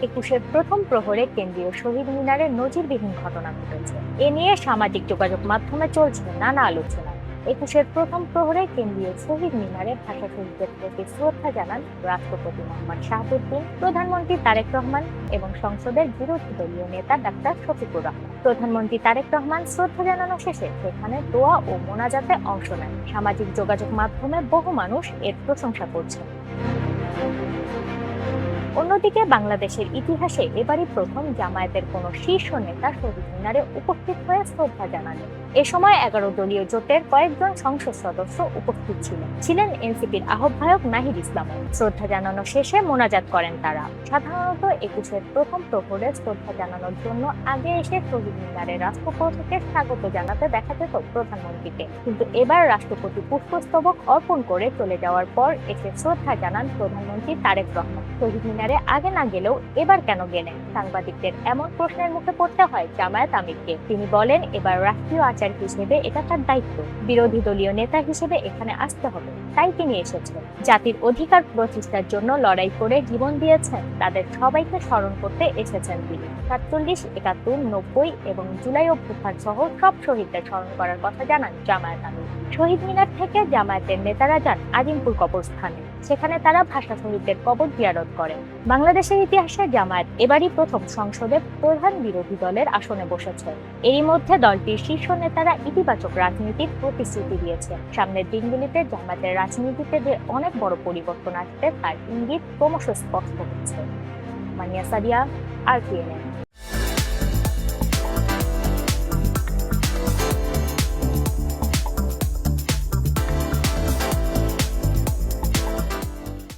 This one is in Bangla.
একুশের প্রথম প্রহরে কেন্দ্রীয় শহীদ মিনারে নজিরবিহীন ঘটনা ঘটেছে। এ নিয়ে সামাজিক যোগাযোগ মাধ্যমে চলছে নানা আলোচনা। একুশের প্রথম প্রহরে কেন্দ্রীয় শহীদ মিনারে ভাষা শহীদদের প্রতি শ্রদ্ধা জানান রাষ্ট্রপতি মোহাম্মদ শাহাবুদ্দিন, প্রধানমন্ত্রী তারেক রহমান এবং সংসদের বিরোধী দলীয় নেতা ডাক্তার শফিকুর রহমান। প্রধানমন্ত্রী তারেক রহমান শ্রদ্ধা জানানো শেষে সেখানে দোয়া ও মোনাজাতে অংশ নেন। সামাজিক যোগাযোগ মাধ্যমে বহু মানুষ এর প্রশংসা করছেন। অন্যদিকে বাংলাদেশের ইতিহাসে এবারই প্রথম জামায়াতের কোনো শীর্ষ নেতা শহীদ মিনারে উপস্থিত হয়ে শ্রদ্ধা জানালেন। এ সময় 11 দলীয় জোটের কয়েকজন সংসদ সদস্য উপস্থিত ছিলেন এনসিপির আহ্বায়ক নাহিদ ইসলামও। শ্রদ্ধা জানানো শেষে মোনাজাত করেন তারা। সাধারণত একুশের প্রথম প্রহরে শ্রদ্ধা জানানোর জন্য আগে এসে শহীদ মিনারে রাষ্ট্রপতিকে স্বাগত জানাতে দেখা যেত প্রধানমন্ত্রীকে, কিন্তু এবার রাষ্ট্রপতি পুষ্পস্তবক অর্পণ করে চলে যাওয়ার পর এসে শ্রদ্ধা জানান প্রধানমন্ত্রী তারেক রহমান। শহীদ মিনারে আগে না গেলেও এবার কেন গেলেন? সাংবাদিকদের এমন প্রশ্নের মুখে পড়তে হয় জামায়াত আমিরকে। তিনি বলেন, এবার রাষ্ট্রীয় আচার হিসেবে এটা তার দায়িত্ব। বিরোধী দলীয় নেতা হিসেবে এখানে আসতে হবে, তাই তিনি এসেছেন। জাতির অধিকার প্রতিষ্ঠার জন্য লড়াই করে জীবন দিয়েছেন তাদের সবাইকে স্মরণ করতে এসেছেন তিনি। 47, 71, 90 এবং জুলাই অভ্যুত্থান সহ সব শহীদদের স্মরণ করার কথা জানান জামায়াত আমির। শহীদ মিনার থেকে জামায়াতের নেতারা যান আজিমপুর কবরস্থানে। সেখানে তারা ভাষা শহীদদের কবর জিয়ারত করেন। বাংলাদেশের ইতিহাসে জামায়াত এবারই প্রথম সংসদে প্রধান বিরোধী দলের আসনে বসেছে। এরই মধ্যে দলটির শীর্ষ নেতারা ইতিবাচক রাজনীতির প্রতিশ্রুতি দিয়েছে। সামনের দিনগুলিতে জামায়াতের রাজনীতিতে যে অনেক বড় পরিবর্তন আসবে তার ইঙ্গিত ক্রমশ স্পষ্ট হচ্ছে। মানিয়া সাদিয়া, RTN।